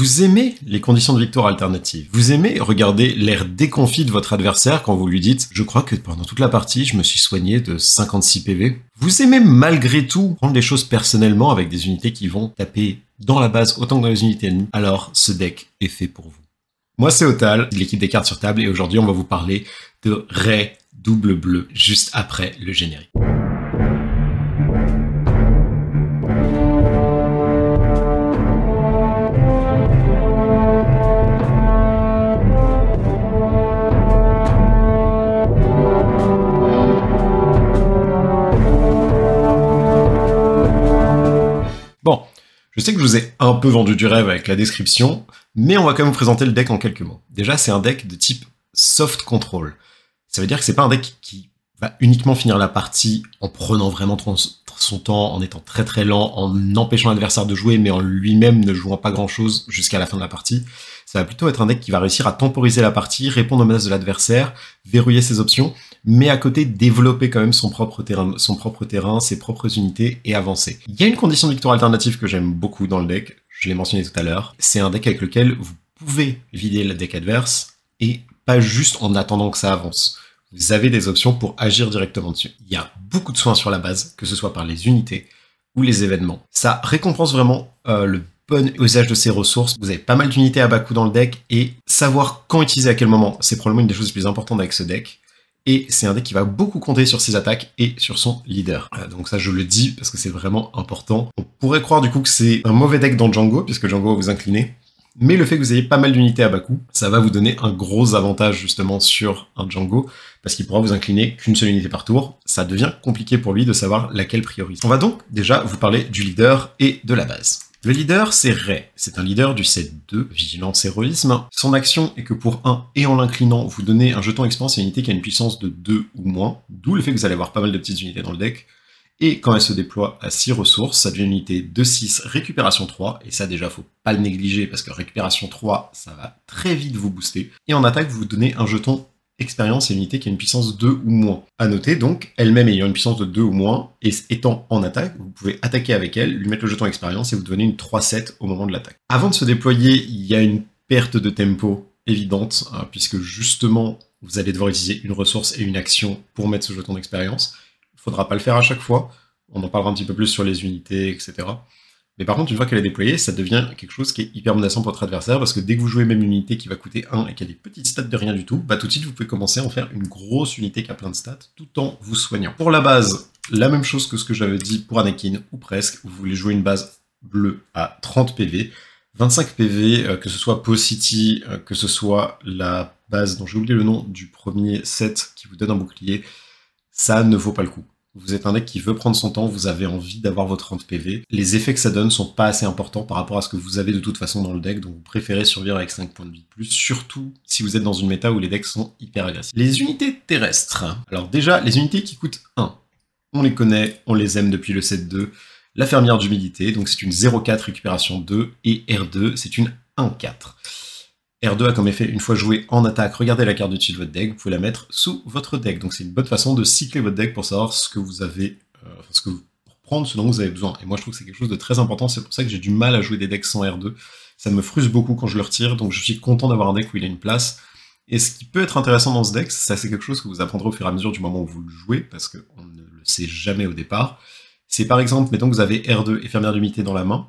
Vous aimez les conditions de victoire alternatives. Vous aimez regarder l'air déconfit de votre adversaire quand vous lui dites « Je crois que pendant toute la partie, je me suis soigné de 56 PV ». Vous aimez malgré tout prendre les choses personnellement avec des unités qui vont taper dans la base autant que dans les unités ennemies. Alors, ce deck est fait pour vous. Moi, c'est Otal, de l'équipe des cartes sur table, et aujourd'hui, on va vous parler de Ray double bleu, juste après le générique. Bon, je sais que je vous ai un peu vendu du rêve avec la description, mais on va quand même vous présenter le deck en quelques mots. Déjà, c'est un deck de type soft control. Ça veut dire que c'est pas un deck qui va uniquement finir la partie en prenant vraiment son temps, en étant très très lent, en empêchant l'adversaire de jouer, mais en lui-même ne jouant pas grand-chose jusqu'à la fin de la partie. Ça va plutôt être un deck qui va réussir à temporiser la partie, répondre aux menaces de l'adversaire, verrouiller ses options, mais à côté développer quand même son propre terrain, ses propres unités et avancer. Il y a une condition de victoire alternative que j'aime beaucoup dans le deck, je l'ai mentionné tout à l'heure, c'est un deck avec lequel vous pouvez vider le deck adverse et pas juste en attendant que ça avance. Vous avez des options pour agir directement dessus. Il y a beaucoup de soins sur la base, que ce soit par les unités ou les événements. Ça récompense vraiment le bon usage de ses ressources. Vous avez pas mal d'unités à bas coût dans le deck, et savoir quand utiliser à quel moment, c'est probablement une des choses les plus importantes avec ce deck. Et c'est un deck qui va beaucoup compter sur ses attaques et sur son leader. Donc ça, je le dis parce que c'est vraiment important. On pourrait croire du coup que c'est un mauvais deck dans Django, puisque Django va vous incliner. Mais le fait que vous ayez pas mal d'unités à bas coût, ça va vous donner un gros avantage justement sur un Django, parce qu'il pourra vous incliner qu'une seule unité par tour. Ça devient compliqué pour lui de savoir laquelle prioriser. On va donc déjà vous parler du leader et de la base. Le leader, c'est Ray. C'est un leader du set 2, Vigilance Héroïsme. Son action est que pour 1 et en l'inclinant, vous donnez un jeton expérience à une unité qui a une puissance de 2 ou moins, d'où le fait que vous allez avoir pas mal de petites unités dans le deck. Et quand elle se déploie à 6 ressources, ça devient une unité de 6, récupération 3, et ça déjà faut pas le négliger parce que récupération 3, ça va très vite vous booster. Et en attaque, vous donnez un jeton expérience et une unité qui a une puissance 2 ou moins. À noter donc, elle-même ayant une puissance de 2 ou moins, et étant en attaque, vous pouvez attaquer avec elle, lui mettre le jeton expérience et vous devenez une 3-7 au moment de l'attaque. Avant de se déployer, il y a une perte de tempo évidente, puisque justement, vous allez devoir utiliser une ressource et une action pour mettre ce jeton d'expérience. Il faudra pas le faire à chaque fois, on en parlera un petit peu plus sur les unités, etc. Mais par contre, une fois qu'elle est déployée, ça devient quelque chose qui est hyper menaçant pour votre adversaire, parce que dès que vous jouez même une unité qui va coûter 1 et qui a des petites stats de rien du tout, bah tout de suite vous pouvez commencer à en faire une grosse unité qui a plein de stats, tout en vous soignant. Pour la base, la même chose que ce que j'avais dit pour Anakin, ou presque, vous voulez jouer une base bleue à 30 PV, 25 PV, que ce soit Poe City, que ce soit la base dont j'ai oublié le nom du premier set qui vous donne un bouclier, ça ne vaut pas le coup. Vous êtes un deck qui veut prendre son temps, vous avez envie d'avoir votre 30 PV. Les effets que ça donne sont pas assez importants par rapport à ce que vous avez de toute façon dans le deck, donc vous préférez survivre avec 5 points de vie de plus, surtout si vous êtes dans une méta où les decks sont hyper agressifs. Les unités terrestres. Alors déjà, les unités qui coûtent 1. On les connaît, on les aime depuis le set 2. La fermière d'humidité, donc c'est une 0,4 récupération 2, et R2, c'est une 1,4. R2 a comme effet, une fois joué en attaque, regardez la carte du dessus de votre deck, vous pouvez la mettre sous votre deck. Donc c'est une bonne façon de cycler votre deck pour savoir ce que vous avez, pour prendre ce dont vous avez besoin. Et moi je trouve que c'est quelque chose de très important, c'est pour ça que j'ai du mal à jouer des decks sans R2. Ça me frustre beaucoup quand je le retire, donc je suis content d'avoir un deck où il a une place. Et ce qui peut être intéressant dans ce deck, ça c'est quelque chose que vous apprendrez au fur et à mesure du moment où vous le jouez, parce qu'on ne le sait jamais au départ. C'est par exemple, mettons que vous avez R2 et fermière d'humidité dans la main.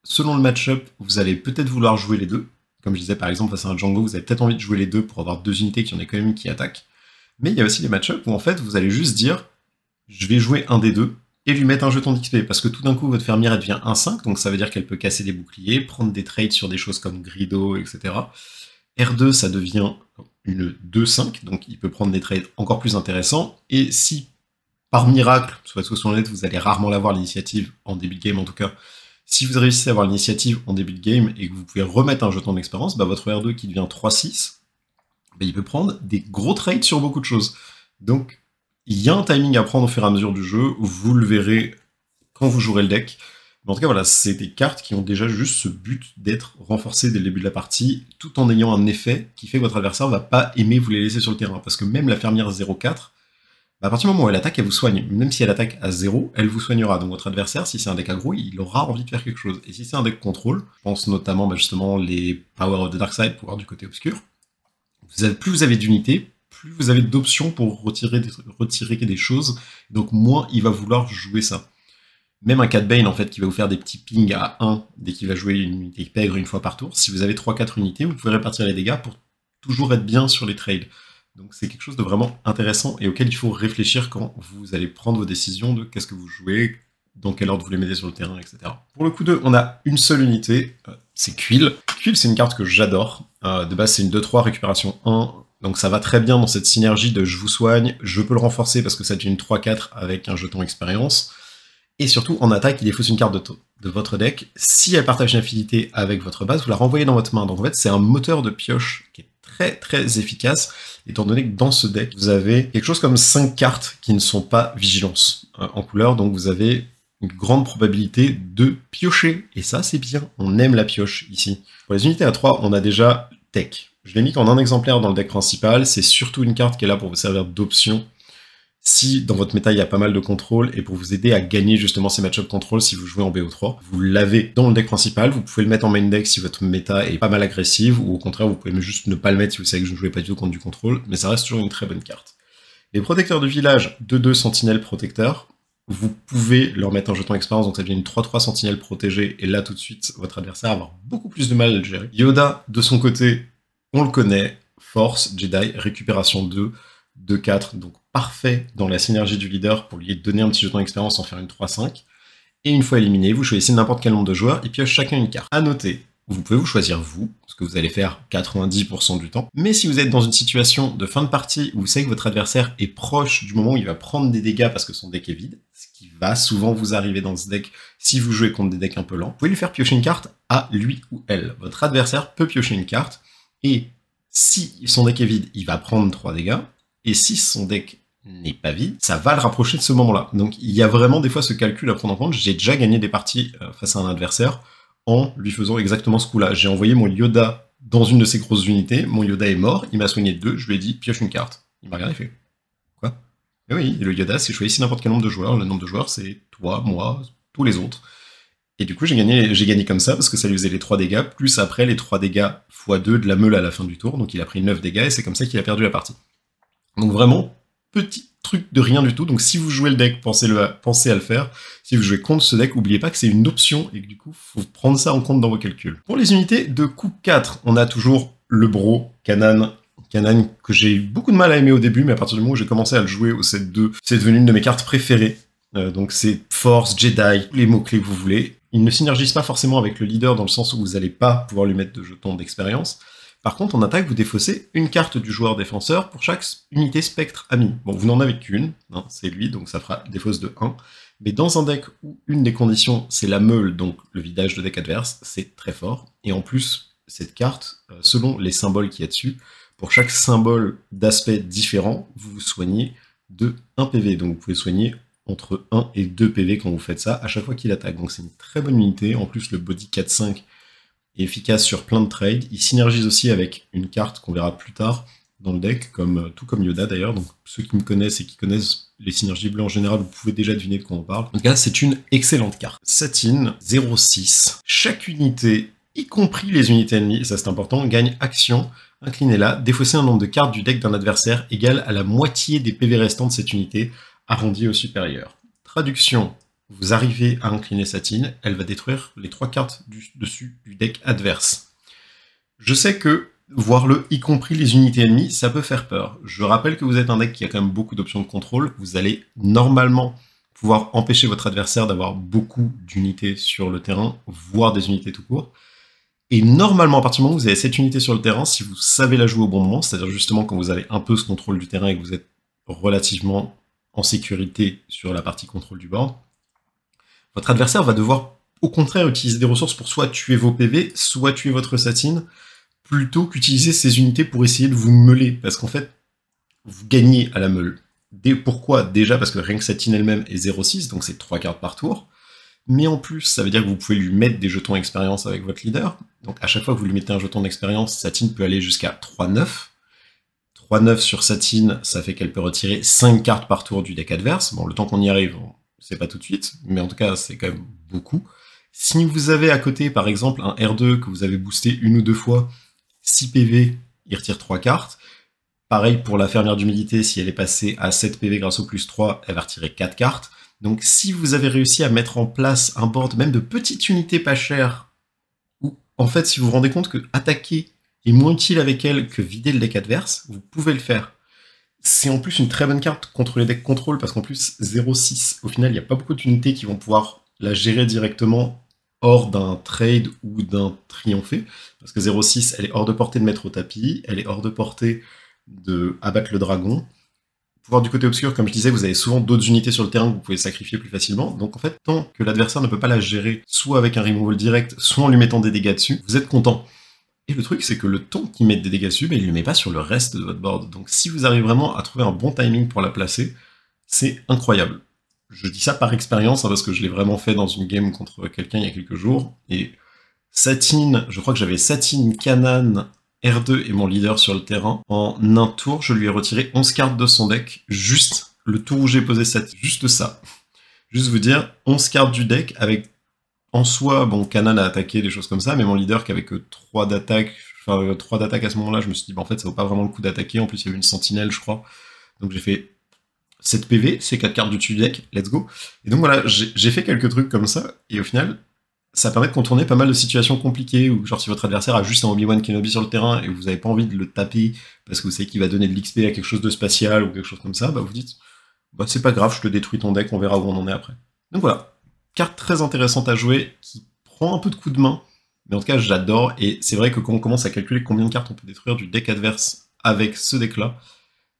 Selon le match-up, vous allez peut-être vouloir jouer les deux. Comme je disais par exemple face à un Django, vous avez peut-être envie de jouer les deux pour avoir deux unités qui en est quand même une qui attaque. Mais il y a aussi les match-ups où en fait vous allez juste dire je vais jouer un des deux et lui mettre un jeton d'XP, parce que tout d'un coup votre fermière elle devient 1-5, donc ça veut dire qu'elle peut casser des boucliers, prendre des trades sur des choses comme Grido, etc. R2 ça devient une 2-5, donc il peut prendre des trades encore plus intéressants, et si par miracle, soyons honnêtes, vous allez rarement l'avoir l'initiative, en début de game en tout cas, si vous réussissez à avoir l'initiative en début de game et que vous pouvez remettre un jeton d'expérience, bah votre R2 qui devient 3-6, bah il peut prendre des gros trades sur beaucoup de choses. Donc il y a un timing à prendre au fur et à mesure du jeu, vous le verrez quand vous jouerez le deck. Mais en tout cas voilà, c'est des cartes qui ont déjà juste ce but d'être renforcées dès le début de la partie, tout en ayant un effet qui fait que votre adversaire va pas aimer vous les laisser sur le terrain. Parce que même la fermière 0,4, Bah, à partir du moment où elle attaque, elle vous soigne. Même si elle attaque à 0, elle vous soignera. Donc votre adversaire, si c'est un deck aggro, il aura envie de faire quelque chose. Et si c'est un deck contrôle, je pense notamment justement les Power of the Dark Side, pouvoir du côté obscur, plus vous avez d'unités, plus vous avez d'options pour retirer des choses, donc moins il va vouloir jouer ça. Même un Cat Bane, en fait, qui va vous faire des petits pings à 1 dès qu'il va jouer une unité pègre une fois par tour, si vous avez 3-4 unités, vous pouvez répartir les dégâts pour toujours être bien sur les trades. Donc c'est quelque chose de vraiment intéressant et auquel il faut réfléchir quand vous allez prendre vos décisions de qu'est-ce que vous jouez, dans quel ordre vous les mettez sur le terrain, etc. Pour le coup 2, on a une seule unité, c'est Quill. Quill, c'est une carte que j'adore. De base, c'est une 2-3 récupération 1, donc ça va très bien dans cette synergie de je vous soigne, je peux le renforcer parce que ça devient une 3-4 avec un jeton expérience. Et surtout, en attaque, il défausse une carte de votre deck. Si elle partage une affinité avec votre base, vous la renvoyez dans votre main. Donc en fait, c'est un moteur de pioche qui est très très efficace, étant donné que dans ce deck, vous avez quelque chose comme 5 cartes qui ne sont pas vigilance en couleur, donc vous avez une grande probabilité de piocher. Et ça, c'est bien, on aime la pioche ici. Pour les unités à 3, on a déjà Tech. Je l'ai mis qu'en un exemplaire dans le deck principal, c'est surtout une carte qui est là pour vous servir d'option si dans votre méta il y a pas mal de contrôle, et pour vous aider à gagner justement ces match-up contrôle si vous jouez en BO3. Vous l'avez dans le deck principal, vous pouvez le mettre en main deck si votre méta est pas mal agressive, ou au contraire vous pouvez juste ne pas le mettre si vous savez que je ne jouez pas du tout contre du contrôle, mais ça reste toujours une très bonne carte. Les protecteurs de village, 2-2 sentinelles protecteurs, vous pouvez leur mettre un jeton expérience, donc ça devient une 3-3 sentinelle protégée, et là tout de suite votre adversaire va avoir beaucoup plus de mal à le gérer. Yoda, de son côté, on le connaît, force, Jedi, récupération 2, 2-4, donc parfait dans la synergie du leader pour lui donner un petit jeton d'expérience, en faire une 3-5. Et une fois éliminé, vous choisissez n'importe quel nombre de joueurs et pioche chacun une carte. À noter, vous pouvez vous choisir vous, ce que vous allez faire 90% du temps. Mais si vous êtes dans une situation de fin de partie où vous savez que votre adversaire est proche du moment où il va prendre des dégâts parce que son deck est vide, ce qui va souvent vous arriver dans ce deck si vous jouez contre des decks un peu lents, vous pouvez lui faire piocher une carte à lui ou elle. Votre adversaire peut piocher une carte, et si son deck est vide, il va prendre 3 dégâts, et si son deck n'est pas vide, ça va le rapprocher de ce moment-là. Donc il y a vraiment des fois ce calcul à prendre en compte. J'ai déjà gagné des parties face à un adversaire en lui faisant exactement ce coup-là. J'ai envoyé mon Yoda dans une de ses grosses unités, mon Yoda est mort, il m'a soigné de 2, je lui ai dit pioche une carte. Il m'a regardé et fait quoi? Et oui, et le Yoda, c'est choisi n'importe quel nombre de joueurs. Le nombre de joueurs, c'est toi, moi, tous les autres. Et du coup, j'ai gagné comme ça, parce que ça lui faisait les 3 dégâts, plus après les 3 dégâts x2 de la meule à la fin du tour, donc il a pris 9 dégâts, et c'est comme ça qu'il a perdu la partie. Donc vraiment, petit truc de rien du tout. Donc si vous jouez le deck, pensez à le faire. Si vous jouez contre ce deck, n'oubliez pas que c'est une option et que du coup, faut prendre ça en compte dans vos calculs. Pour les unités de coup 4, on a toujours le bro, Kanan. Kanan que j'ai eu beaucoup de mal à aimer au début, mais à partir du moment où j'ai commencé à le jouer au set 2, c'est devenu une de mes cartes préférées. Donc c'est Force, Jedi, les mots-clés que vous voulez. Il ne synergise pas forcément avec le leader dans le sens où vous n'allez pas pouvoir lui mettre de jetons d'expérience. Par contre, en attaque, vous défaussez une carte du joueur défenseur pour chaque unité spectre ami. Bon, vous n'en avez qu'une, hein, c'est lui, donc ça fera défausse de 1. Mais dans un deck où une des conditions, c'est la meule, donc le vidage de deck adverse, c'est très fort. Et en plus, cette carte, selon les symboles qu'il y a dessus, pour chaque symbole d'aspect différent, vous vous soignez de 1 PV. Donc vous pouvez soigner entre 1 et 2 PV quand vous faites ça, à chaque fois qu'il attaque. Donc c'est une très bonne unité. En plus, le body 4-5 est efficace sur plein de trades. Il synergise aussi avec une carte qu'on verra plus tard dans le deck, tout comme Yoda d'ailleurs. Donc ceux qui me connaissent et qui connaissent les synergies bleues en général, vous pouvez déjà deviner de quoi on parle. En tout cas, c'est une excellente carte. Satine 06. Chaque unité, y compris les unités ennemies, et ça c'est important, gagne action. Inclinez-la, défaussez un nombre de cartes du deck d'un adversaire égal à la moitié des PV restants de cette unité, arrondi au supérieur. Traduction. Vous arrivez à incliner Satine, elle va détruire les 3 cartes dessus du deck adverse. Je sais que voir le y compris les unités ennemies, ça peut faire peur. Je rappelle que vous êtes un deck qui a quand même beaucoup d'options de contrôle. Vous allez normalement pouvoir empêcher votre adversaire d'avoir beaucoup d'unités sur le terrain, voire des unités tout court. Et normalement, à partir du moment où vous avez cette unité sur le terrain, si vous savez la jouer au bon moment, c'est-à-dire justement quand vous avez un peu ce contrôle du terrain et que vous êtes relativement en sécurité sur la partie contrôle du board, votre adversaire va devoir, au contraire, utiliser des ressources pour soit tuer vos PV, soit tuer votre Satine, plutôt qu'utiliser ces unités pour essayer de vous meuler, parce qu'en fait, vous gagnez à la meule. Pourquoi? Déjà parce que rien que Satine elle-même est 0,6, donc c'est 3 cartes par tour, mais en plus, ça veut dire que vous pouvez lui mettre des jetons d'expérience avec votre leader, donc à chaque fois que vous lui mettez un jeton d'expérience, Satine peut aller jusqu'à 3,9. 3-9 sur Satine, ça fait qu'elle peut retirer 5 cartes par tour du deck adverse. Bon, le temps qu'on y arrive, c'est pas tout de suite, mais en tout cas, c'est quand même beaucoup. Si vous avez à côté, par exemple, un R2 que vous avez boosté une ou deux fois, 6 PV, il retire 3 cartes. Pareil pour la fermière d'humidité, si elle est passée à 7 PV grâce au plus 3, elle va retirer 4 cartes. Donc si vous avez réussi à mettre en place un board, même de petites unités pas chères, où en fait, si vous vous rendez compte que attaquer est moins utile avec elle que vider le deck adverse, vous pouvez le faire. C'est en plus une très bonne carte contre les decks contrôle, parce qu'en plus, 0-6, au final, il n'y a pas beaucoup d'unités qui vont pouvoir la gérer directement hors d'un trade ou d'un triomphé, parce que 0-6, elle est hors de portée de mettre au tapis, elle est hors de portée de abattre le dragon. Pouvoir du côté obscur, comme je disais, vous avez souvent d'autres unités sur le terrain que vous pouvez sacrifier plus facilement, donc en fait, tant que l'adversaire ne peut pas la gérer, soit avec un removal direct, soit en lui mettant des dégâts dessus, vous êtes content. Et le truc, c'est que le temps qu'il met des dégâts dessus, mais il ne le met pas sur le reste de votre board. Donc si vous arrivez vraiment à trouver un bon timing pour la placer, c'est incroyable. Je dis ça par expérience, hein, parce que je l'ai vraiment fait dans une game contre quelqu'un il y a quelques jours, et Satine, je crois que j'avais Satine, Kanan, R2 et mon leader sur le terrain. En un tour, je lui ai retiré 11 cartes de son deck, juste le tour où j'ai posé Satine, juste ça. Juste vous dire, 11 cartes du deck avec... En soi, bon, Kanan a attaqué, des choses comme ça, mais mon leader qui avait que 3 d'attaque, enfin 3 d'attaque à ce moment-là, je me suis dit, bah, en fait, ça vaut pas vraiment le coup d'attaquer, en plus il y avait une sentinelle, je crois. Donc j'ai fait 7 PV, c'est 4 cartes du dessus du deck, let's go. Et donc voilà, j'ai fait quelques trucs comme ça, et au final, ça permet de contourner pas mal de situations compliquées, où genre si votre adversaire a juste un Obi-Wan Kenobi sur le terrain, et vous avez pas envie de le taper, parce que vous savez qu'il va donner de l'XP à quelque chose de spatial, ou quelque chose comme ça, bah vous dites, bah c'est pas grave, je te détruis ton deck, on verra où on en est après. Donc voilà. Carte très intéressante à jouer, qui prend un peu de coup de main, mais en tout cas j'adore, et c'est vrai que quand on commence à calculer combien de cartes on peut détruire du deck adverse avec ce deck-là,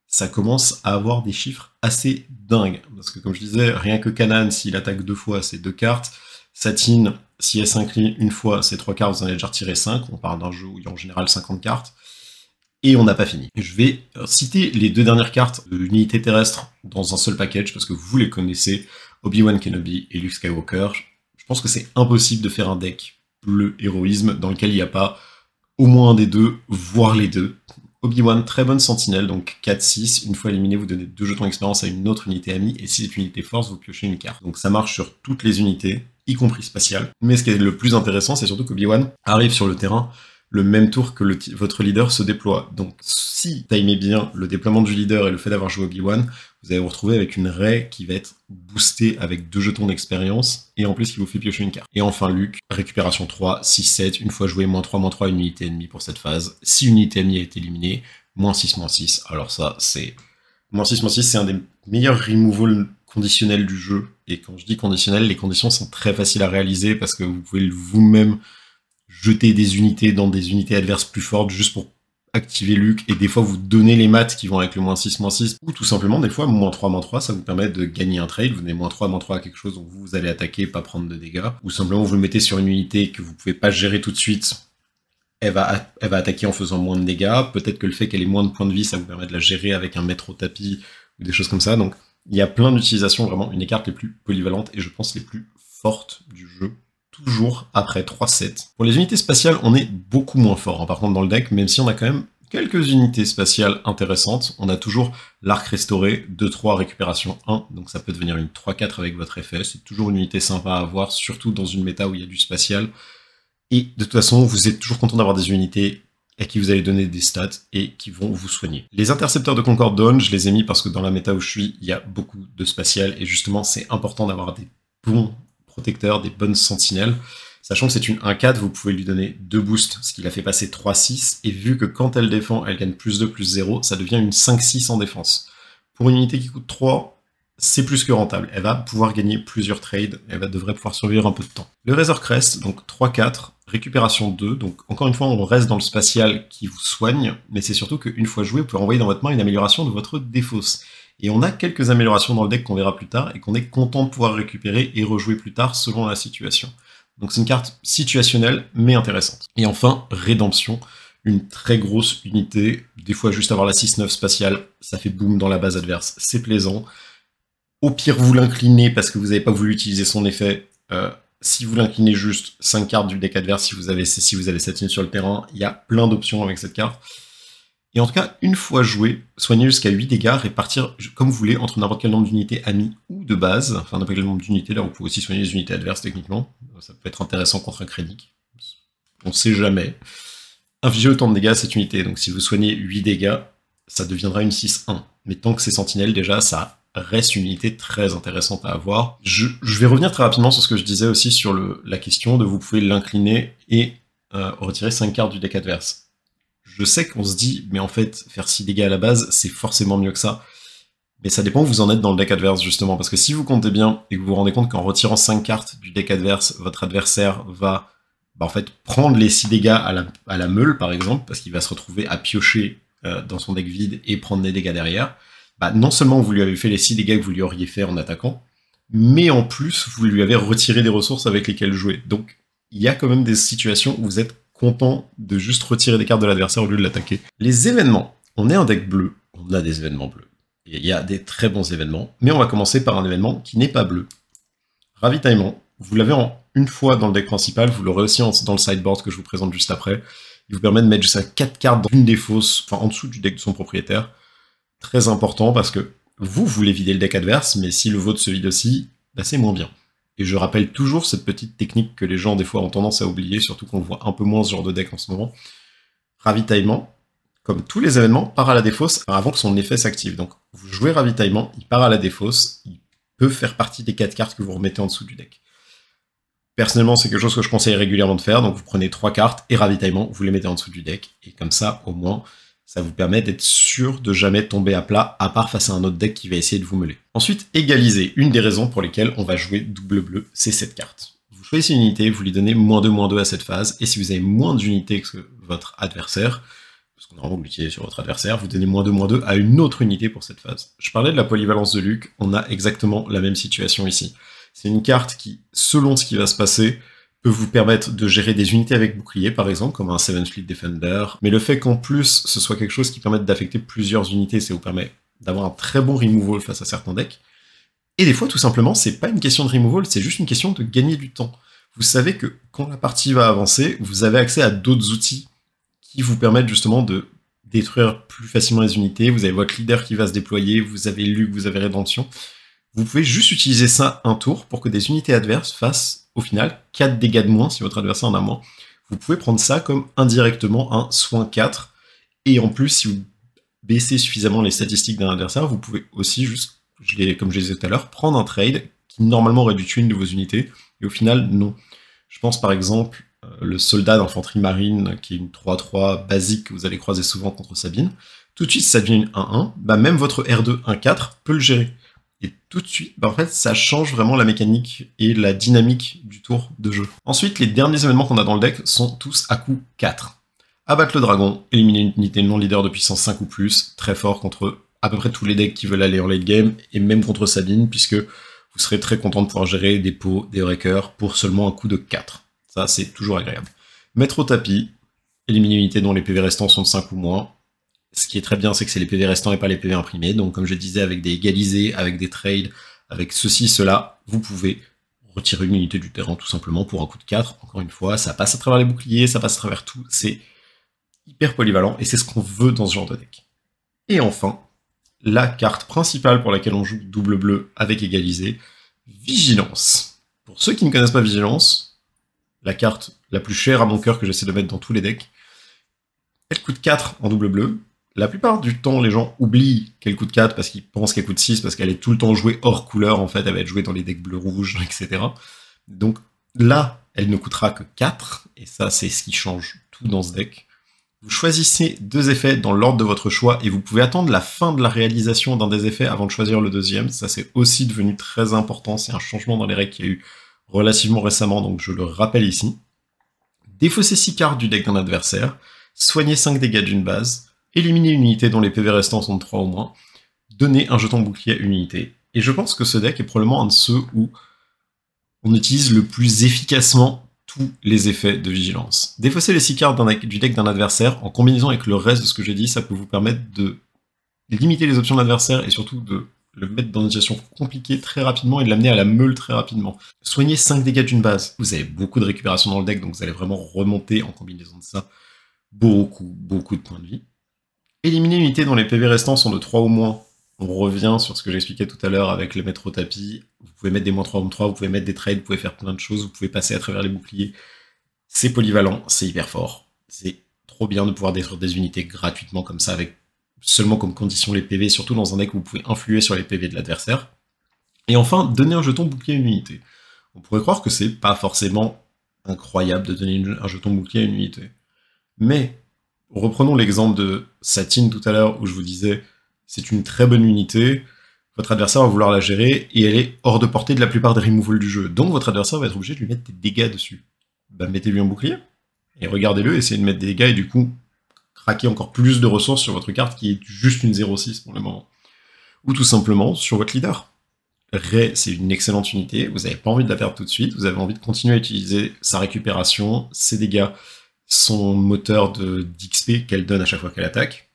ça commence à avoir des chiffres assez dingues. Parce que comme je disais, rien que Kanan, s'il attaque 2 fois, c'est 2 cartes, Satine, si elle s'incline une fois, c'est 3 cartes, vous en avez déjà retiré 5, on parle d'un jeu où il y a en général 50 cartes, et on n'a pas fini. Je vais citer les 2 dernières cartes de l'unité terrestre dans un seul package, parce que vous les connaissez, Obi-Wan Kenobi et Luke Skywalker. Je pense que c'est impossible de faire un deck bleu héroïsme dans lequel il n'y a pas au moins un des deux, voire les deux. Obi-Wan, très bonne sentinelle, donc 4-6. Une fois éliminé, vous donnez 2 jetons d'expérience à une autre unité amie, et si c'est une unité force, vous piochez une carte. Donc ça marche sur toutes les unités, y compris spatiales. Mais ce qui est le plus intéressant, c'est surtout qu'Obi-Wan arrive sur le terrain le même tour que votre leader se déploie. Donc si timez bien le déploiement du leader et le fait d'avoir joué Obi-Wan, vous allez vous retrouver avec une raie qui va être boostée avec 2 jetons d'expérience, et en plus qui vous fait piocher une carte. Et enfin Luke, récupération 3, 6, 7, une fois joué, -3, une unité ennemie pour cette phase. Si une unité ennemie a été éliminée, -6, alors ça c'est... -6, c'est un des meilleurs removal conditionnels du jeu, et quand je dis conditionnel, les conditions sont très faciles à réaliser, parce que vous pouvez vous-même jeter des unités dans des unités adverses plus fortes juste pour activer Luke, et des fois vous donnez les maths qui vont avec le -6, ou tout simplement des fois -3, ça vous permet de gagner un trade, vous donnez -3 à quelque chose, donc vous allez attaquer, pas prendre de dégâts, ou simplement vous le mettez sur une unité que vous pouvez pas gérer tout de suite, elle va attaquer en faisant moins de dégâts, peut-être que le fait qu'elle ait moins de points de vie, ça vous permet de la gérer avec un maître au tapis, ou des choses comme ça, donc il y a plein d'utilisations, vraiment une des cartes les plus polyvalentes, et je pense les plus fortes du jeu, toujours après 3-7. Pour les unités spatiales, on est beaucoup moins fort, hein, par contre dans le deck, même si on a quand même quelques unités spatiales intéressantes. On a toujours l'arc restauré, 2-3, récupération 1, donc ça peut devenir une 3-4 avec votre effet, c'est toujours une unité sympa à avoir, surtout dans une méta où il y a du spatial. Et de toute façon, vous êtes toujours content d'avoir des unités à qui vous allez donner des stats et qui vont vous soigner. Les intercepteurs de Concord Dawn, je les ai mis parce que dans la méta où je suis, il y a beaucoup de spatial, et justement c'est important d'avoir des bons protecteurs, des bonnes sentinelles. Sachant que c'est une 1-4, vous pouvez lui donner 2 boosts, ce qui la fait passer 3-6, et vu que quand elle défend, elle gagne +2, +0, ça devient une 5-6 en défense. Pour une unité qui coûte 3, c'est plus que rentable. Elle va pouvoir gagner plusieurs trades, elle devrait pouvoir survivre un peu de temps. Le Razor Crest, donc 3-4, récupération 2, donc encore une fois, on reste dans le spatial qui vous soigne, mais c'est surtout qu'une fois joué, vous pouvez envoyer dans votre main une amélioration de votre défausse. Et on a quelques améliorations dans le deck qu'on verra plus tard, et qu'on est content de pouvoir récupérer et rejouer plus tard selon la situation. Donc c'est une carte situationnelle, mais intéressante. Et enfin, Rédemption, une très grosse unité, des fois juste avoir la 6-9 spatiale, ça fait boum dans la base adverse, c'est plaisant. Au pire, vous l'inclinez parce que vous n'avez pas voulu utiliser son effet. Si vous l'inclinez juste 5 cartes du deck adverse, si vous avez Satine sur le terrain, il y a plein d'options avec cette carte. Et en tout cas, une fois joué, soignez jusqu'à 8 dégâts, répartir comme vous voulez entre n'importe quel nombre d'unités amies ou de base, enfin n'importe quel nombre d'unités, là vous pouvez aussi soigner les unités adverses techniquement, ça peut être intéressant contre un crédit, on sait jamais. Infligez autant de dégâts à cette unité, donc si vous soignez 8 dégâts, ça deviendra une 6-1. Mais tant que c'est sentinelle, déjà, ça reste une unité très intéressante à avoir. Je vais revenir très rapidement sur ce que je disais aussi sur la question de vous pouvez l'incliner et retirer 5 cartes du deck adverse. Je sais qu'on se dit, mais en fait, faire 6 dégâts à la base, c'est forcément mieux que ça. Mais ça dépend où vous en êtes dans le deck adverse, justement. Parce que si vous comptez bien, et que vous vous rendez compte qu'en retirant 5 cartes du deck adverse, votre adversaire va en fait prendre les 6 dégâts à la meule, par exemple, parce qu'il va se retrouver à piocher dans son deck vide et prendre des dégâts derrière, non seulement vous lui avez fait les 6 dégâts que vous lui auriez fait en attaquant, mais en plus, vous lui avez retiré des ressources avec lesquelles jouer. Donc, il y a quand même des situations où vous êtes content de juste retirer des cartes de l'adversaire au lieu de l'attaquer. Les événements. On est un deck bleu, on a des événements bleus. Il y a des très bons événements, mais on va commencer par un événement qui n'est pas bleu. Ravitaillement. Vous l'avez en une fois dans le deck principal, vous l'aurez aussi dans le sideboard que je vous présente juste après. Il vous permet de mettre jusqu'à 4 cartes dans une des fosses, enfin en dessous du deck de son propriétaire. Très important parce que vous voulez vider le deck adverse, mais si le vôtre se vide aussi, c'est moins bien. Et je rappelle toujours cette petite technique que les gens des fois ont tendance à oublier, surtout qu'on voit un peu moins ce genre de deck en ce moment. Ravitaillement, comme tous les événements, part à la défausse avant que son effet s'active. Donc vous jouez ravitaillement, il part à la défausse, il peut faire partie des 4 cartes que vous remettez en dessous du deck. Personnellement, c'est quelque chose que je conseille régulièrement de faire, donc vous prenez 3 cartes et ravitaillement, vous les mettez en dessous du deck, et comme ça, au moins, ça vous permet d'être sûr de jamais tomber à plat, à part face à un autre deck qui va essayer de vous meuler. Ensuite, égaliser. Une des raisons pour lesquelles on va jouer double bleu, c'est cette carte. Vous choisissez une unité, vous lui donnez -2/-2 à cette phase, et si vous avez moins d'unités que votre adversaire, parce qu'on a vraiment l'utilisé sur votre adversaire, vous donnez -2/-2 à une autre unité pour cette phase. Je parlais de la polyvalence de Luke, on a exactement la même situation ici. C'est une carte qui, selon ce qui va se passer, peut vous permettre de gérer des unités avec bouclier, par exemple, comme un 7 Fleet Defender, mais le fait qu'en plus, ce soit quelque chose qui permette d'affecter plusieurs unités, ça vous permet d'avoir un très bon removal face à certains decks. Et des fois, tout simplement, c'est pas une question de removal, c'est juste une question de gagner du temps. Vous savez que quand la partie va avancer, vous avez accès à d'autres outils qui vous permettent justement de détruire plus facilement les unités, vous avez votre leader qui va se déployer, vous avez Luke, vous avez Rédemption. Vous pouvez juste utiliser ça un tour pour que des unités adverses fassent, au final, 4 dégâts de moins si votre adversaire en a moins. Vous pouvez prendre ça comme indirectement un soin 4, et en plus, si vous baissez suffisamment les statistiques d'un adversaire, vous pouvez aussi juste, comme je disais tout à l'heure, prendre un trade qui normalement aurait dû tuer une de vos unités, et au final, non. Je pense par exemple le soldat d'infanterie marine, qui est une 3-3 basique que vous allez croiser souvent contre Sabine. Tout de suite, ça devient une 1-1, même votre R2 1-4 peut le gérer. Et tout de suite, en fait, ça change vraiment la mécanique et la dynamique du tour de jeu. Ensuite, les derniers événements qu'on a dans le deck sont tous à coup 4. Abattre le dragon, éliminer une unité non leader de puissance 5 ou plus, très fort contre à peu près tous les decks qui veulent aller en late game, et même contre Sabine, puisque vous serez très content de pouvoir gérer des pots, des breakers, pour seulement un coup de 4. Ça, c'est toujours agréable. Mettre au tapis, éliminer une unité dont les PV restants sont de 5 ou moins. Ce qui est très bien, c'est que c'est les PV restants et pas les PV imprimés. Donc, comme je disais, avec des égalisés, avec des trades, avec ceci, cela, vous pouvez retirer une unité du terrain tout simplement pour un coup de 4. Encore une fois, ça passe à travers les boucliers, ça passe à travers tout. C'est hyper polyvalent et c'est ce qu'on veut dans ce genre de deck. Et enfin, la carte principale pour laquelle on joue double bleu avec égalisé, Vigilance. Pour ceux qui ne connaissent pas Vigilance, la carte la plus chère à mon cœur que j'essaie de mettre dans tous les decks, elle coûte 4 en double bleu. La plupart du temps, les gens oublient qu'elle coûte 4 parce qu'ils pensent qu'elle coûte 6, parce qu'elle est tout le temps jouée hors couleur, en fait, elle va être jouée dans les decks bleu-rouge, etc. Donc là, elle ne coûtera que 4, et ça, c'est ce qui change tout dans ce deck. Vous choisissez 2 effets dans l'ordre de votre choix, et vous pouvez attendre la fin de la réalisation d'un des effets avant de choisir le deuxième. Ça, c'est aussi devenu très important, c'est un changement dans les règles qu'il y a eu relativement récemment, donc je le rappelle ici. Défausser 6 cartes du deck d'un adversaire, soigner 5 dégâts d'une base, éliminer une unité dont les PV restants sont de 3 ou moins, donner un jeton bouclier à une unité. Et je pense que ce deck est probablement un de ceux où on utilise le plus efficacement tous les effets de vigilance. Défausser les 6 cartes du deck d'un adversaire, en combinaison avec le reste de ce que j'ai dit, ça peut vous permettre de limiter les options de l'adversaire et surtout de le mettre dans une situation compliquée très rapidement et de l'amener à la meule très rapidement. Soigner 5 dégâts d'une base. Vous avez beaucoup de récupération dans le deck, donc vous allez vraiment remonter en combinaison de ça beaucoup de points de vie. Éliminer une unité dont les PV restants sont de 3 ou moins. On revient sur ce que j'expliquais tout à l'heure avec le mettre au tapis. Vous pouvez mettre des -3/-3, vous pouvez mettre des trades, vous pouvez faire plein de choses, vous pouvez passer à travers les boucliers. C'est polyvalent, c'est hyper fort. C'est trop bien de pouvoir détruire des unités gratuitement comme ça, avec seulement comme condition les PV, surtout dans un deck où vous pouvez influer sur les PV de l'adversaire. Et enfin, donner un jeton bouclier à une unité. On pourrait croire que c'est pas forcément incroyable de donner un jeton bouclier à une unité. Mais, reprenons l'exemple de Satine tout à l'heure, où je vous disais, c'est une très bonne unité, votre adversaire va vouloir la gérer, et elle est hors de portée de la plupart des removals du jeu. Donc votre adversaire va être obligé de lui mettre des dégâts dessus. Bah mettez-lui un bouclier, et regardez-le, essayez de mettre des dégâts, et du coup, craquer encore plus de ressources sur votre carte, qui est juste une 0/6 pour le moment. Ou tout simplement sur votre leader. Ray, c'est une excellente unité, vous n'avez pas envie de la perdre tout de suite, vous avez envie de continuer à utiliser sa récupération, ses dégâts, son moteur d'XP qu'elle donne à chaque fois qu'elle attaque.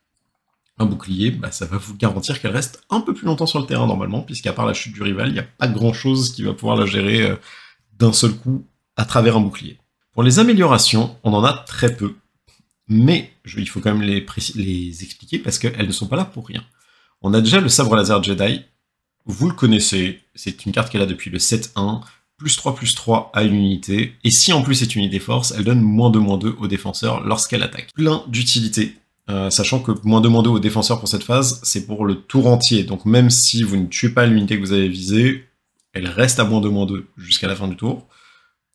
Un bouclier, bah, ça va vous garantir qu'elle reste un peu plus longtemps sur le terrain normalement, puisqu'à part la chute du rival, il n'y a pas grand chose qui va pouvoir la gérer d'un seul coup à travers un bouclier. Pour les améliorations, on en a très peu, mais il faut quand même les expliquer parce qu'elles ne sont pas là pour rien. On a déjà le sabre laser Jedi. Vous le connaissez, c'est une carte qu'elle a depuis le 7-1, +3/+3 à une unité, et si en plus c'est une unité force, elle donne -2/-2 au défenseur lorsqu'elle attaque. Plein d'utilité, sachant que -2/-2 au défenseur pour cette phase, c'est pour le tour entier, donc même si vous ne tuez pas l'unité que vous avez visée, elle reste à -2/-2 jusqu'à la fin du tour,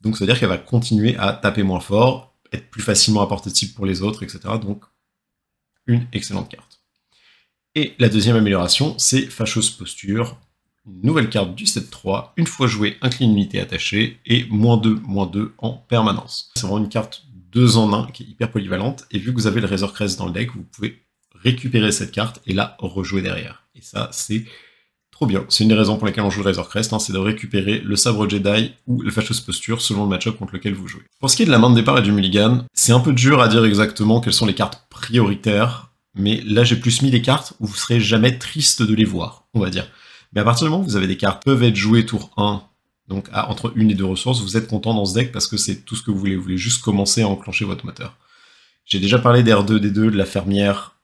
donc ça veut dire qu'elle va continuer à taper moins fort, être plus facilement à portée de cible pour les autres, etc. Donc une excellente carte. Et la deuxième amélioration, c'est Fâcheuse Posture, une nouvelle carte du set 3, une fois jouée, incline une unité attachée, et -2/-2 en permanence. C'est vraiment une carte 2 en 1 qui est hyper polyvalente, et vu que vous avez le Razor Crest dans le deck, vous pouvez récupérer cette carte et la rejouer derrière. Et ça, c'est trop bien. C'est une des raisons pour lesquelles on joue le Razor Crest, hein, c'est de récupérer le Sabre Jedi ou la Fâcheuse Posture selon le match-up contre lequel vous jouez. Pour ce qui est de la main de départ et du mulligan, c'est un peu dur à dire exactement quelles sont les cartes prioritaires, mais là j'ai plus mis des cartes où vous serez jamais triste de les voir, on va dire. Mais à partir du moment où vous avez des cartes qui peuvent être jouées tour 1, donc à entre 1 et 2 ressources, vous êtes content dans ce deck parce que c'est tout ce que vous voulez juste commencer à enclencher votre moteur. J'ai déjà parlé d'R2-D2, de la fermière.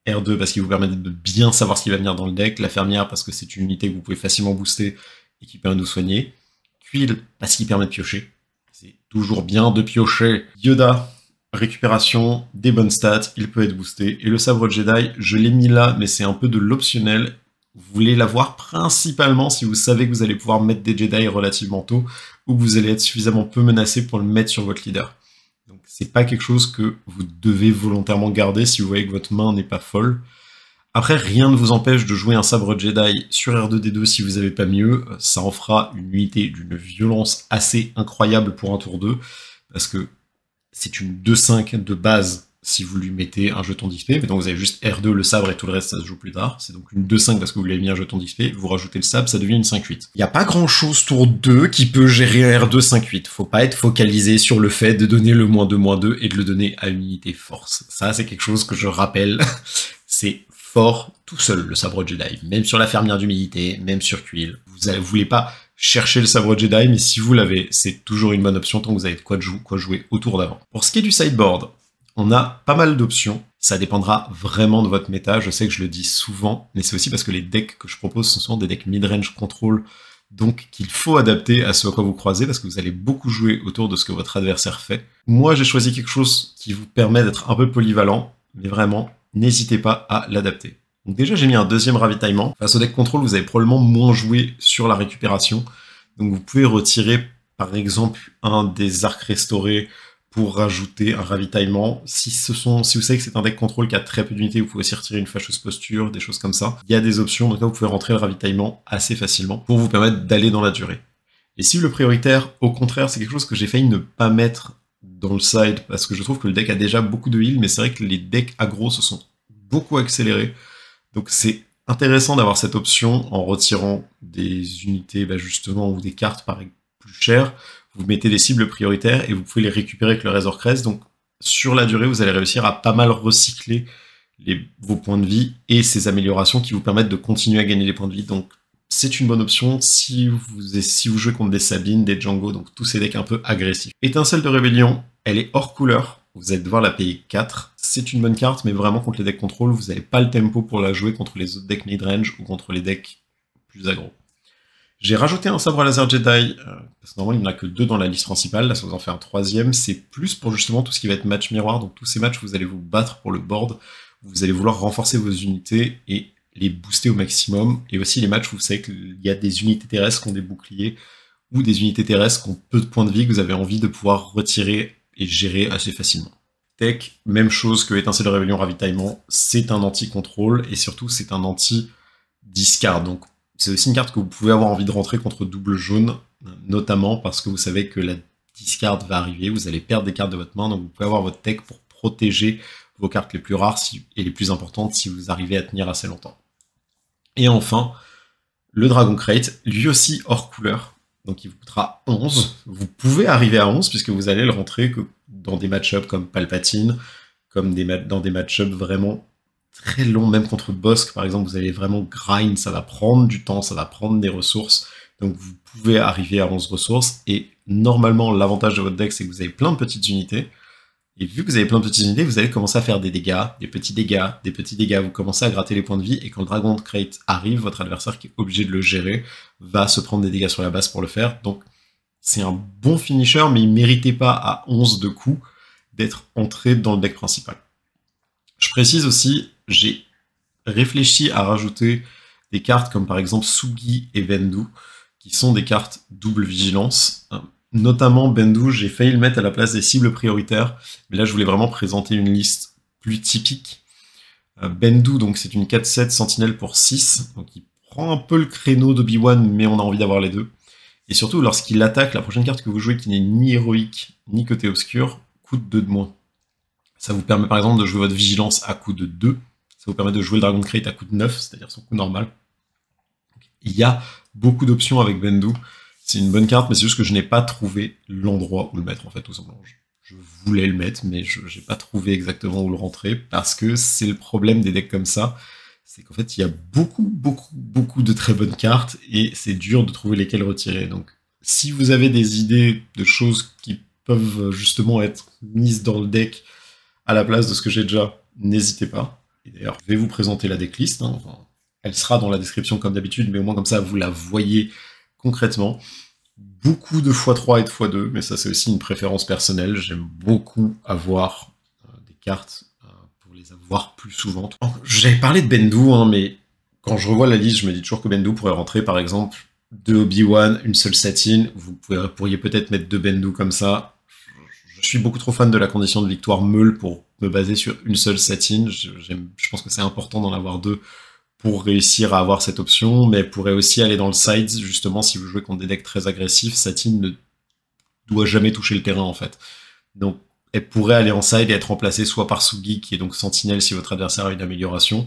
R2 parce qu'il vous permet de bien savoir ce qui va venir dans le deck, la fermière parce que c'est une unité que vous pouvez facilement booster et qui permet de vous soigner. Tuile parce qu'il permet de piocher. C'est toujours bien de piocher. Yoda, récupération, des bonnes stats, il peut être boosté. Et le sabre Jedi, je l'ai mis là, mais c'est un peu de l'optionnel. Vous voulez l'avoir principalement si vous savez que vous allez pouvoir mettre des Jedi relativement tôt, ou que vous allez être suffisamment peu menacé pour le mettre sur votre leader. Donc c'est pas quelque chose que vous devez volontairement garder si vous voyez que votre main n'est pas folle. Après, rien ne vous empêche de jouer un sabre Jedi sur R2-D2 si vous n'avez pas mieux. Ça en fera une unité d'une violence assez incroyable pour un tour 2, parce que c'est une 2-5 de base si vous lui mettez un jeton d'XP, mais donc vous avez juste R2, le sabre et tout le reste ça se joue plus tard. C'est donc une 2-5 parce que vous lui avez mis un jeton d'XP, vous rajoutez le sabre, ça devient une 5-8. Il n'y a pas grand chose tour 2 qui peut gérer un R2 5-8. Faut pas être focalisé sur le fait de donner le -2/-2 et de le donner à une unité force. Ça c'est quelque chose que je rappelle, c'est fort tout seul le sabre Jedi, même sur la fermière d'humilité, même sur Tuile. Vous voulez pas chercher le sabre Jedi, mais si vous l'avez, c'est toujours une bonne option tant que vous avez de quoi jouer au tour d'avant. Pour ce qui est du sideboard, on a pas mal d'options, ça dépendra vraiment de votre méta, je sais que je le dis souvent, mais c'est aussi parce que les decks que je propose sont souvent des decks mid-range control, donc qu'il faut adapter à ce à quoi vous croisez, parce que vous allez beaucoup jouer autour de ce que votre adversaire fait. Moi j'ai choisi quelque chose qui vous permet d'être un peu polyvalent, mais vraiment, n'hésitez pas à l'adapter. Donc déjà j'ai mis un deuxième ravitaillement, face au deck control vous avez probablement moins joué sur la récupération, donc vous pouvez retirer par exemple un des arcs restaurés, pour rajouter un ravitaillement. Si vous savez que c'est un deck contrôle qui a très peu d'unités, vous pouvez aussi retirer une fâcheuse posture, des choses comme ça. Il y a des options, donc là vous pouvez rentrer le ravitaillement assez facilement pour vous permettre d'aller dans la durée. Et si le prioritaire, au contraire, c'est quelque chose que j'ai failli ne pas mettre dans le side, parce que je trouve que le deck a déjà beaucoup de heal, mais c'est vrai que les decks aggro se sont beaucoup accélérés. Donc c'est intéressant d'avoir cette option en retirant des unités, justement, ou des cartes pareil plus chères. Vous mettez des cibles prioritaires et vous pouvez les récupérer avec le Razor Crest. Donc sur la durée, vous allez réussir à pas mal recycler vos points de vie et ces améliorations qui vous permettent de continuer à gagner des points de vie. Donc c'est une bonne option si vous jouez contre des Sabines, des Django, donc tous ces decks un peu agressifs. Étincelle de Rébellion, elle est hors couleur. vous allez devoir la payer 4. C'est une bonne carte, mais vraiment contre les decks contrôle, vous n'avez pas le tempo pour la jouer contre les autres decks mid-range ou contre les decks plus aggro. J'ai rajouté un sabre laser Jedi, parce que normalement il n'y en a que 2 dans la liste principale, là ça vous en fait un 3e, c'est plus pour justement tout ce qui va être match miroir, donc tous ces matchs où vous allez vous battre pour le board, vous allez vouloir renforcer vos unités et les booster au maximum, et aussi les matchs où vous savez qu'il y a des unités terrestres qui ont des boucliers, ou des unités terrestres qui ont peu de points de vie que vous avez envie de pouvoir retirer et gérer assez facilement. Tech, même chose que Étincelle de Rébellion Ravitaillement, c'est un anti-contrôle, et surtout c'est un anti-discard, donc c'est aussi une carte que vous pouvez avoir envie de rentrer contre double jaune, notamment parce que vous savez que la discard va arriver, vous allez perdre des cartes de votre main, donc vous pouvez avoir votre tech pour protéger vos cartes les plus rares et les plus importantes si vous arrivez à tenir assez longtemps. Et enfin, le Dragon Crate, lui aussi hors couleur, donc il vous coûtera 11. Vous pouvez arriver à 11 puisque vous allez le rentrer que dans des match-ups comme Palpatine, comme dans des match-ups vraiment très longs, même contre Bossk par exemple, vous allez vraiment grind, ça va prendre du temps, ça va prendre des ressources, donc vous pouvez arriver à 11 ressources, et normalement l'avantage de votre deck c'est que vous avez plein de petites unités, et vu que vous avez plein de petites unités, vous allez commencer à faire des dégâts, des petits dégâts, vous commencez à gratter les points de vie, et quand le Dragon Crate arrive, votre adversaire qui est obligé de le gérer va se prendre des dégâts sur la base pour le faire, donc c'est un bon finisher, mais il méritait pas à 11 de coups d'être entré dans le deck principal. Je précise aussi, j'ai réfléchi à rajouter des cartes comme par exemple Sugi et Bendu, qui sont des cartes double vigilance. Notamment Bendu, j'ai failli le mettre à la place des cibles prioritaires, mais là je voulais vraiment présenter une liste plus typique. Bendu, donc c'est une 4-7 sentinelle pour 6, donc il prend un peu le créneau d'Obi-Wan, mais on a envie d'avoir les deux. Et surtout, lorsqu'il attaque, la prochaine carte que vous jouez qui n'est ni héroïque, ni côté obscur, coûte 2 de moins. Ça vous permet par exemple de jouer votre vigilance à coût de 2, ça vous permet de jouer le Dragon Crate à coût de 9, c'est-à-dire son coût normal. Il y a beaucoup d'options avec Bendu, c'est une bonne carte, mais c'est juste que je n'ai pas trouvé l'endroit où le mettre en fait, tout simplement. Je voulais le mettre, mais je n'ai pas trouvé exactement où le rentrer, parce que c'est le problème des decks comme ça, c'est qu'en fait il y a beaucoup de très bonnes cartes, et c'est dur de trouver lesquelles retirer. Donc si vous avez des idées de choses qui peuvent justement être mises dans le deck à la place de ce que j'ai déjà, n'hésitez pas. Et d'ailleurs, je vais vous présenter la decklist, hein. Enfin, elle sera dans la description comme d'habitude, mais au moins comme ça vous la voyez concrètement. Beaucoup de x3 et de x2, mais ça c'est aussi une préférence personnelle, j'aime beaucoup avoir des cartes pour les avoir plus souvent. J'avais parlé de Bendu, hein, mais quand je revois la liste, je me dis toujours que Bendu pourrait rentrer par exemple 2 Obi-Wan, une seule Satine, vous pourriez peut-être mettre 2 Bendu comme ça. Je suis beaucoup trop fan de la condition de victoire meule pour me baser sur une seule Satine, je pense que c'est important d'en avoir 2 pour réussir à avoir cette option, mais elle pourrait aussi aller dans le side, justement, si vous jouez contre des decks très agressifs, Satine ne doit jamais toucher le terrain, en fait. Donc, elle pourrait aller en side et être remplacée soit par Sugi, qui est donc sentinelle si votre adversaire a une amélioration,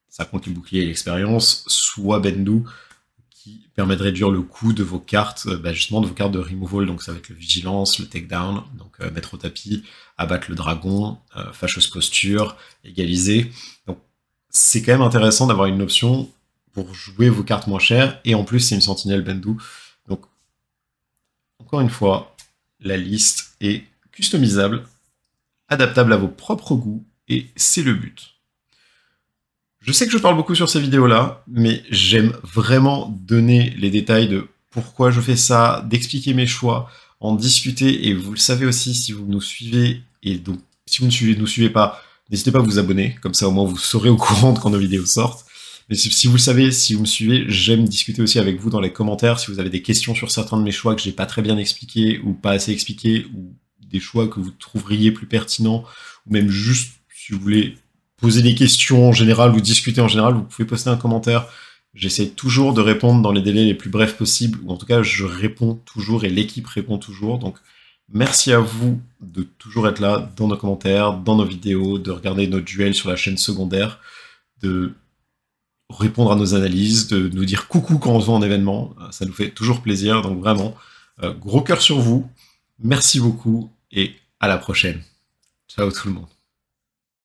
ça compte le bouclier et l'expérience, soit Bendu, qui permet de réduire le coût de vos cartes, justement de vos cartes de removal, donc ça va être le vigilance, le takedown, donc mettre au tapis, abattre le dragon, fâcheuse posture, égaliser. Donc, c'est quand même intéressant d'avoir une option pour jouer vos cartes moins chères, et en plus c'est une sentinelle Bendu. Donc, encore une fois, la liste est customisable, adaptable à vos propres goûts, et c'est le but. Je sais que je parle beaucoup sur ces vidéos-là, mais j'aime vraiment donner les détails de pourquoi je fais ça, d'expliquer mes choix, en discuter, et vous le savez aussi si vous nous suivez, et donc si vous ne nous suivez pas, n'hésitez pas à vous abonner, comme ça au moins vous serez au courant de quand nos vidéos sortent. Mais si vous le savez, si vous me suivez, j'aime discuter aussi avec vous dans les commentaires, si vous avez des questions sur certains de mes choix que j'ai pas très bien expliqués, ou pas assez expliqués, ou des choix que vous trouveriez plus pertinents, ou même juste si vous voulez poser des questions en général ou discuter en général, vous pouvez poster un commentaire. J'essaie toujours de répondre dans les délais les plus brefs possibles, ou en tout cas je réponds toujours et l'équipe répond toujours. Donc merci à vous de toujours être là dans nos commentaires, dans nos vidéos, de regarder nos duels sur la chaîne secondaire, de répondre à nos analyses, de nous dire coucou quand on se voit en événement. Ça nous fait toujours plaisir, donc vraiment, gros cœur sur vous. Merci beaucoup et à la prochaine. Ciao tout le monde.